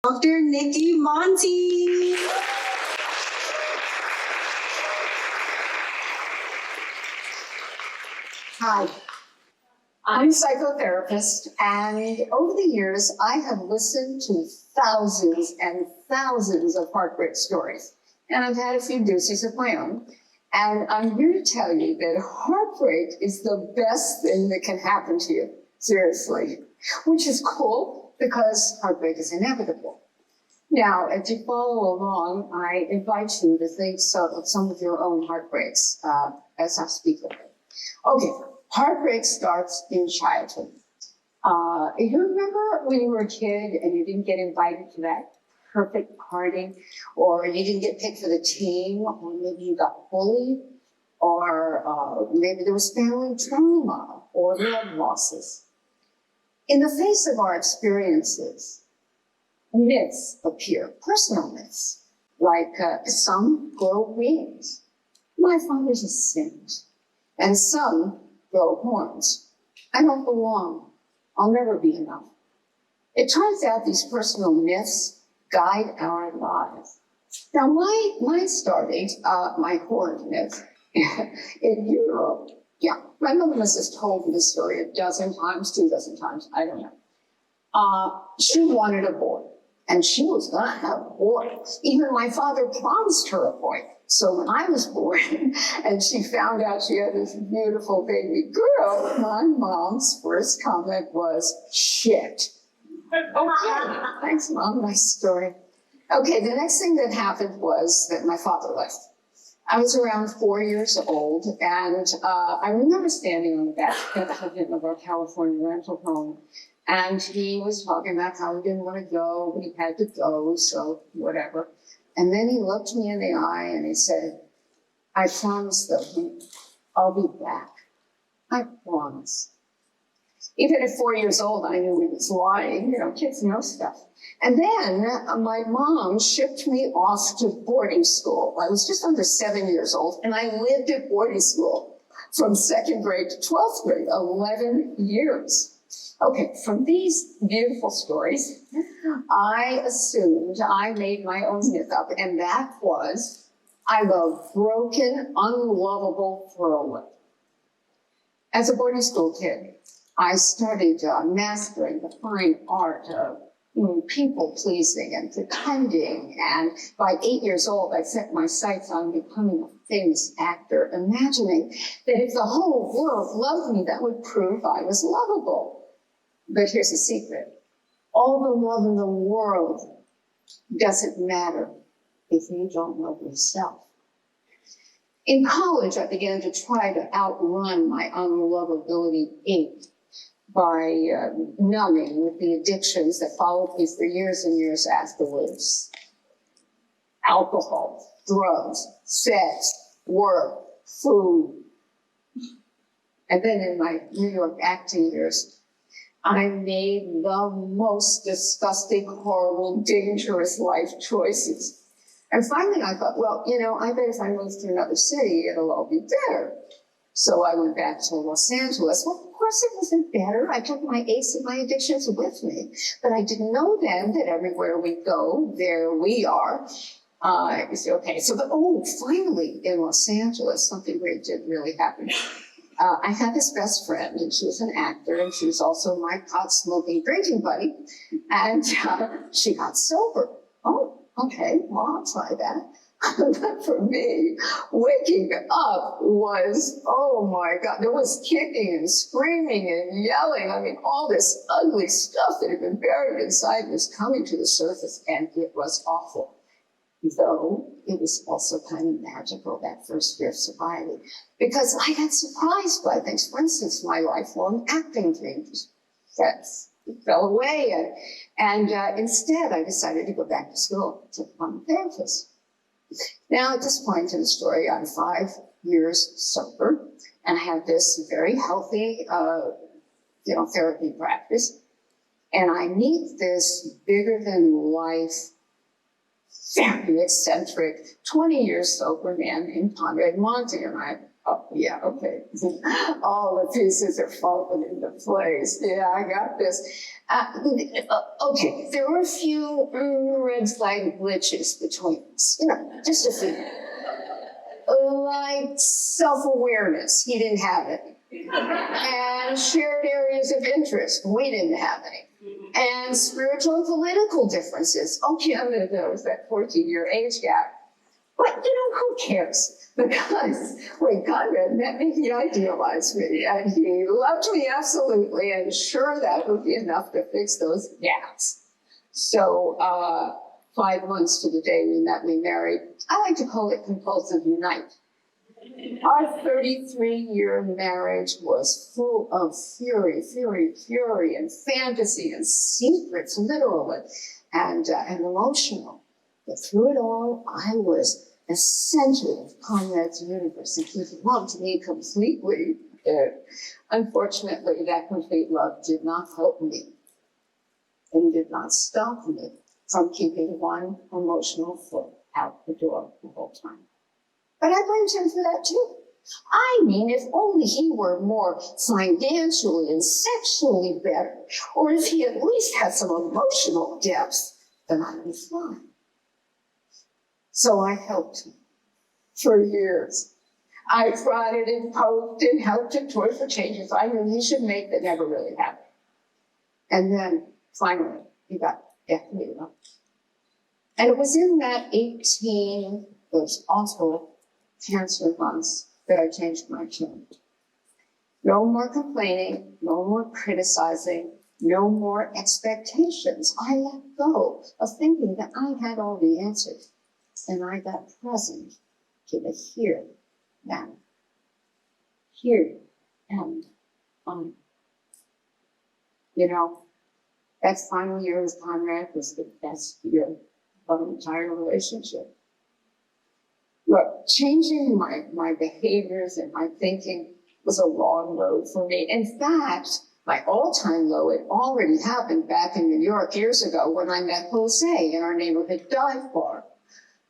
Dr. Nicki Monti. Hi, I'm a psychotherapist, and over the years, I have listened to thousands and thousands of heartbreak stories, and I've had a few doozies of my own. And I'm here to tell you that heartbreak is the best thing that can happen to you, seriously, which is cool because heartbreak is inevitable. Now, as you follow along, I invite you to think of some of your own heartbreaks as I speak of it. Okay, heartbreak starts in childhood. You remember when you were a kid and you didn't get invited to that perfect party, or you didn't get picked for the team, or maybe you got bullied, or maybe there was family trauma or love losses. In the face of our experiences, myths appear, personal myths, like some grow wings. My father's a saint. And some grow horns. I don't belong. I'll never be enough. It turns out these personal myths guide our lives. Now, mine started, my horn myth, in Europe. Yeah, my mother must have told me this story a dozen times, 2 dozen times, I don't know. She wanted a boy, and she was gonna have a boy. Even my father promised her a boy. So when I was born and she found out she had this beautiful baby girl, my mom's first comment was, shit. Okay, thanks, Mom, nice story. Okay, the next thing that happened was that my father left. I was around 4 years old, and I remember standing on the back of our California rental home, and he was talking about how he didn't want to go, but he had to go, so whatever. And then he looked me in the eye and he said, I promise though, I'll be back. I promise. Even at 4 years old, I knew he was lying. You know, kids know stuff. And then my mom shipped me off to boarding school. I was just under 7 years old, and I lived at boarding school from 2nd grade to 12th grade, 11 years. Okay, from these beautiful stories, I assumed I made my own myth up, and that was, I love broken, unlovable throwaway. As a boarding school kid, I started mastering the fine art of people-pleasing and pretending, and by 8 years old, I set my sights on becoming a famous actor, imagining that if the whole world loved me, that would prove I was lovable. But here's the secret. All the love in the world doesn't matter if you don't love yourself. In college, I began to try to outrun my unlovability ache by numbing with the addictions that followed me for years and years afterwards. Alcohol, drugs, sex, work, food. And then in my New York acting years, I made the most disgusting, horrible, dangerous life choices. And finally I thought, well, you know, I bet if I move to another city, it'll all be better. So I went back to Los Angeles. Well, of course it wasn't better. I took my aches and my addictions with me. But I didn't know then that everywhere we go, there we are. Okay, so finally in Los Angeles, something great did really happen. I had this best friend, and she was an actor, and she was also my pot-smoking drinking buddy, and she got sober. Oh, okay, well, I'll try that. But for me, waking up was, oh my God, there was kicking and screaming and yelling. I mean, all this ugly stuff that had been buried inside was coming to the surface, and it was awful. Though it was also kind of magical, that first year of sobriety, because I got surprised by things. For instance, my lifelong acting dream just fell away. And instead, I decided to go back to school to become a therapist. Now, at this point in the story, I'm 5 years sober, and I have this very healthy therapy practice. And I meet this bigger-than-life, very eccentric, 20 years sober man named Monti, and Oh, yeah, okay. All the pieces are falling into place. Yeah, I got this. Okay, there were a few red flag glitches between us. Just a few. Like self-awareness, he didn't have it. And shared areas of interest, we didn't have any. And spiritual and political differences. Okay, there was that 14-year age gap. But, who cares? Because when Conrad met me, he idealized me, and he loved me absolutely, and sure, that would be enough to fix those gaps. So, 5 months to the day we married. I like to call it compulsive unite. Our 33-year marriage was full of fury, and fantasy, and secrets, literally, and emotional. But through it all, I was the center of Conrad's universe, and he loved me completely. Unfortunately, that complete love did not help me, and did not stop me from keeping one emotional foot out the door the whole time. But I blamed him for that too. I mean, if only he were more financially and sexually better, or if he at least had some emotional depth, then I'd be fine. So I helped him for years. I prodded and poked and helped him towards the changes I knew he should make that never really happened. And then finally, he got definitely up. And it was in that 18, those awful cancer months, that I changed my tune. No more complaining, no more criticizing, no more expectations. I let go of thinking that I had all the answers, and I got present to the here, now. Here and on. That final year with Conrad was the best year of an entire relationship. Look, changing my behaviors and my thinking was a long road for me. In fact, my all-time low had already happened back in New York years ago when I met Jose in our neighborhood dive bar.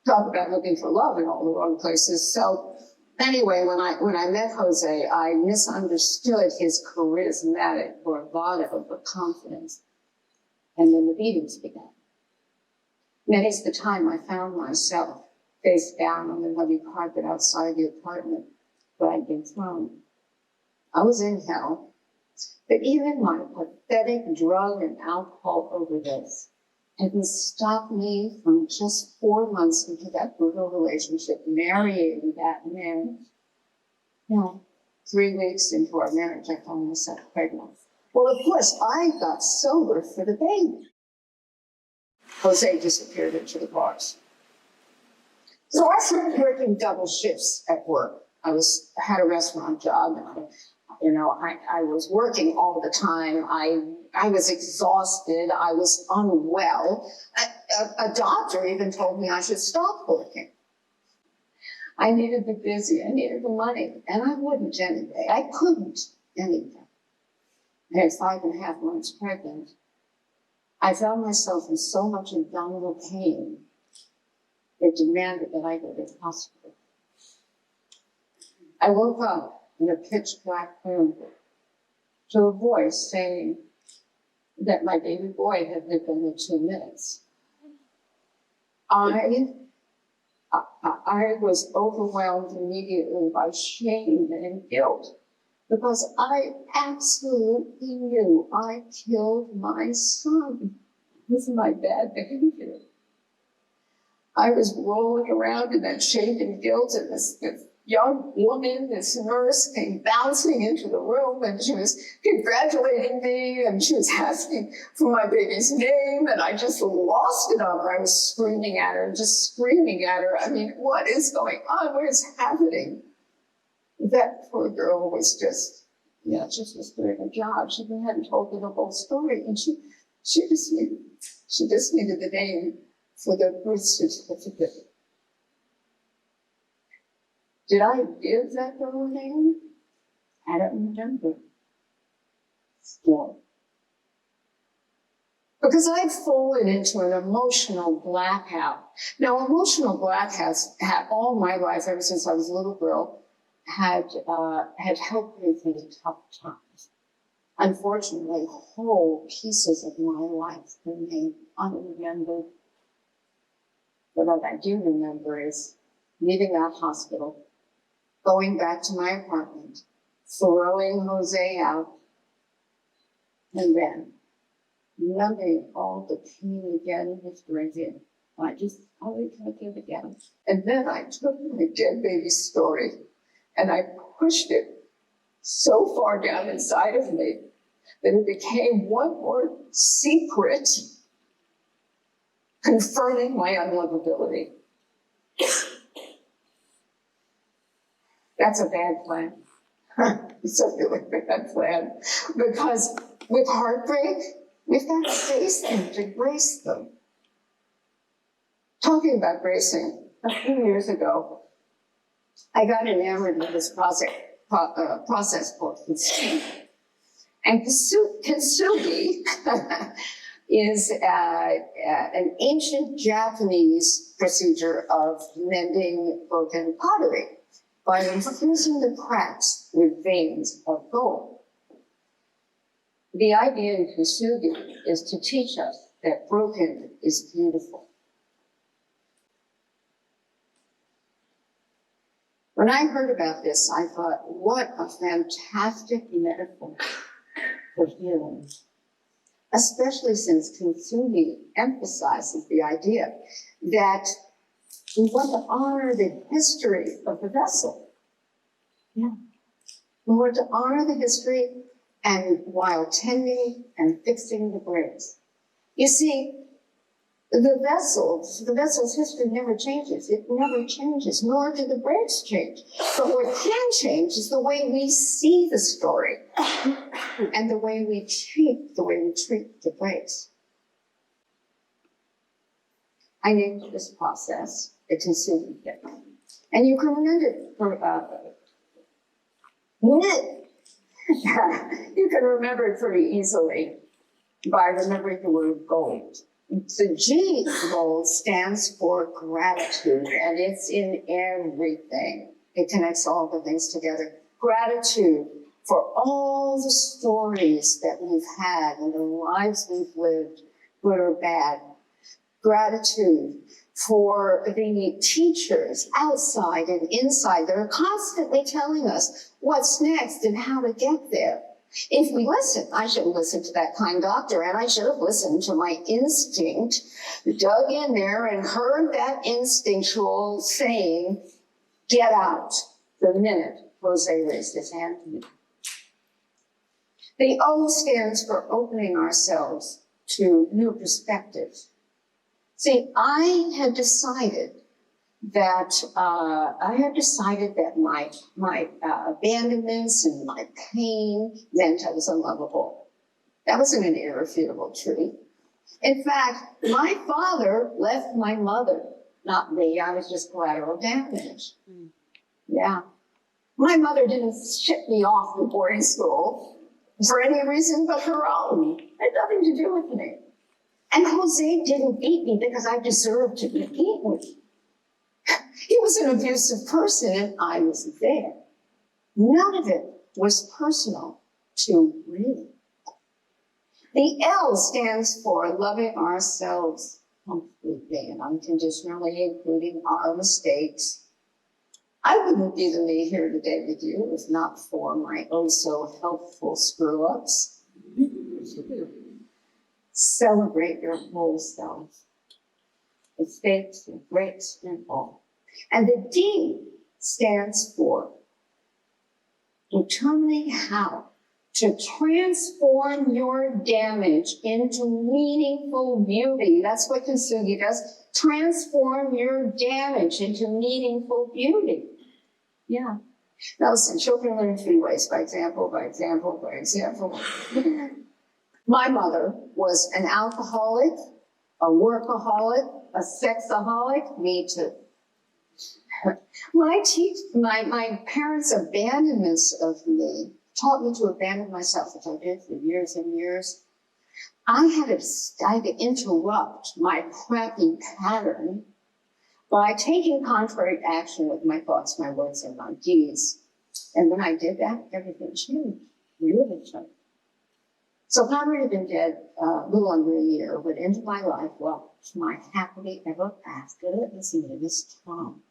Talk about looking for love in all the wrong places. So anyway, when I met Jose, I misunderstood his charismatic bravado but confidence. And then the beatings began. Many's the time I found myself face down on the muddy carpet outside the apartment where I'd been thrown. I was in hell, but even my pathetic drug and alcohol overdose didn't stop me from just 4 months into that brutal relationship, marrying that man. 3 weeks into our marriage, I found myself pregnant. Well, of course, I got sober for the baby. Jose disappeared into the bars. So I started working double shifts at work. I had a restaurant job, and I was working all the time. I was exhausted. I was unwell. A doctor even told me I should stop working. I needed the busy. I needed the money, and I wouldn't anyway. I couldn't anyway. I had 5.5 months pregnant. I found myself in so much abdominal pain. It demanded that I go to the hospital. I woke up in a pitch black room to a voice saying that my baby boy had lived only 2 minutes. I was overwhelmed immediately by shame and guilt because I absolutely knew I killed my son with my bad behavior. I was rolling around in that shame and guilt, and this young woman, this nurse, came bouncing into the room, and she was congratulating me, and she was asking for my baby's name, and I just lost it on her. I was screaming at her, just screaming at her. I mean, what is going on? What is happening? That poor girl was just was doing her job. She hadn't told me the whole story, and she just needed the name for the birth certificate. Did I give that girl a name? I don't remember. Still. Because I'd fallen into an emotional blackout. Now, emotional blackouts had all my life, ever since I was a little girl. had helped me through the tough times. Unfortunately, whole pieces of my life remain unremembered. But what I do remember is leaving that hospital, going back to my apartment, throwing Jose out, and then numbing all the pain again in his drinking. I only took it again. And then I took my dead baby's story and I pushed it so far down inside of me that it became one more secret confirming my unlovability. That's a bad plan. It's a really bad plan. Because with heartbreak, we've got to face them, to grace them. Talking about gracing, a few years ago, I got enamored with this process called Kintsugi. And Kintsugi is an ancient Japanese procedure of mending broken pottery by infusing the cracks with veins of gold. The idea in Kintsugi is to teach us that broken is beautiful. When I heard about this, I thought, what a fantastic metaphor for healing, especially since Kintsugi emphasizes the idea that we want to honor the history of the vessel. Yeah. We want to honor the history and while tending and fixing the breaks. You see, the vessel's history never changes. It never changes, nor do the breaks change. But what can change is the way we see the story and the way we treat the breaks. I named this process the Kintsugi Fix. And you can remember you can remember it pretty easily by remembering the word gold. The G gold stands for gratitude, and it's in everything. It connects all the things together. Gratitude for all the stories that we've had and the lives we've lived, good or bad. Gratitude for the teachers outside and inside that are constantly telling us what's next and how to get there. If we listen, I should have listened to that kind doctor, and I should have listened to my instinct, dug in there and heard that instinctual saying, get out, the minute Jose raised his hand to me. The O stands for opening ourselves to new perspectives. See, I had decided that my abandonments and my pain meant I was unlovable. That wasn't an irrefutable truth. In fact, my father left my mother, not me. I was just collateral damage. Yeah. My mother didn't ship me off to boarding school for any reason but her own. It had nothing to do with me. And Jose didn't beat me because I deserved to be beaten. He was an abusive person, and I was there. None of it was personal to me. The L stands for loving ourselves completely and unconditionally, including our mistakes. I wouldn't be the me here today with you if not for my oh-so-helpful screw-ups. Celebrate your whole self, mistakes and breaks and all. And the D stands for determining how to transform your damage into meaningful beauty. That's what Kintsugi does. Transform your damage into meaningful beauty. Yeah. Now listen, children learn 3 ways, by example, by example, by example. My mother was an alcoholic, a workaholic, a sexaholic, me too. My parents' abandonments of me taught me to abandon myself, which I did for years and years. I had to interrupt my crappy pattern by taking contrary action with my thoughts, my words, and my deeds. And when I did that, everything changed, really changed. So Conrad had been dead a little under a year, but into my life, well, my happily ever after his name is Tom.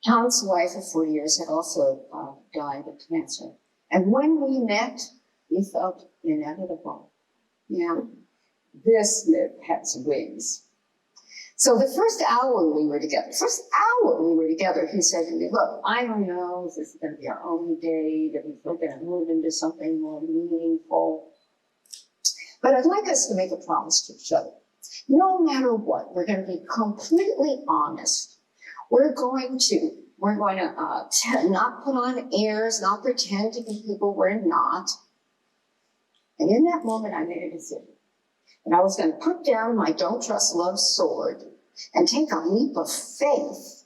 Tom's wife of 4 years had also died of cancer. And when we met, we felt inevitable. Yeah, this myth has wings. So the first hour we were together, he said to me, look, I don't know if this is going to be our only date, if we're going to move into something more meaningful. But I'd like us to make a promise to each other. No matter what, we're going to be completely honest. We're going to not put on airs, not pretend to be people we're not. And in that moment, I made a decision. And I was going to put down my don't trust, love sword and take a leap of faith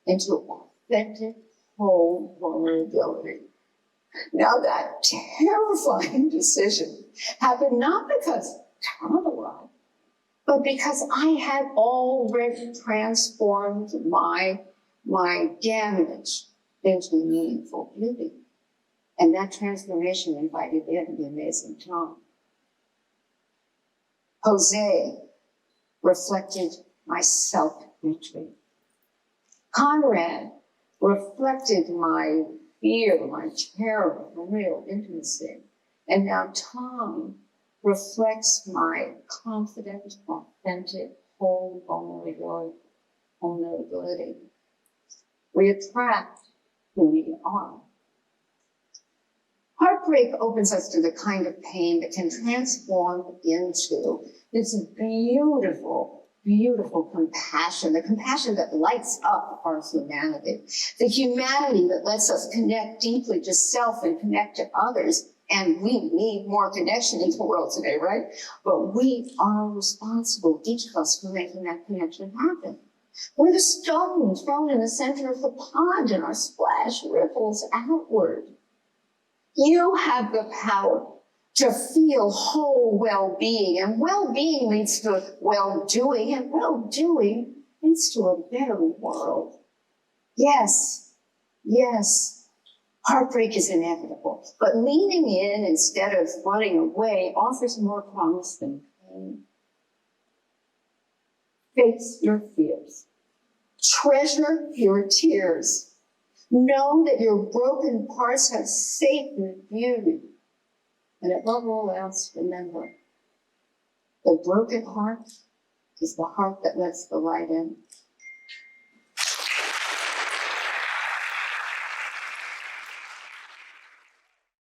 into authentic, whole vulnerability. Now, that terrifying decision happened not because Tom arrived, but because I had already transformed my damage into meaningful beauty. And that transformation invited in the amazing Tom. Jose reflected my self-hatred. Conrad reflected my fear, my terror, my real intimacy. And now Tom reflects my confident, authentic, whole vulnerability. We attract who we are. Heartbreak opens us to the kind of pain that can transform into this beautiful, beautiful compassion, the compassion that lights up our humanity, the humanity that lets us connect deeply to self and connect to others. And we need more connection in the world today, right? But we are responsible, each of us, for making that connection happen. We're the stone thrown in the center of the pond, and our splash ripples outward. You have the power to feel whole well-being, and well-being leads to well-doing, and well-doing leads to a better world. Yes, heartbreak is inevitable, but leaning in instead of running away offers more promise than pain. Face your fears. Treasure your tears. Know that your broken parts have sacred beauty. And above all else, remember, the broken heart is the heart that lets the light in.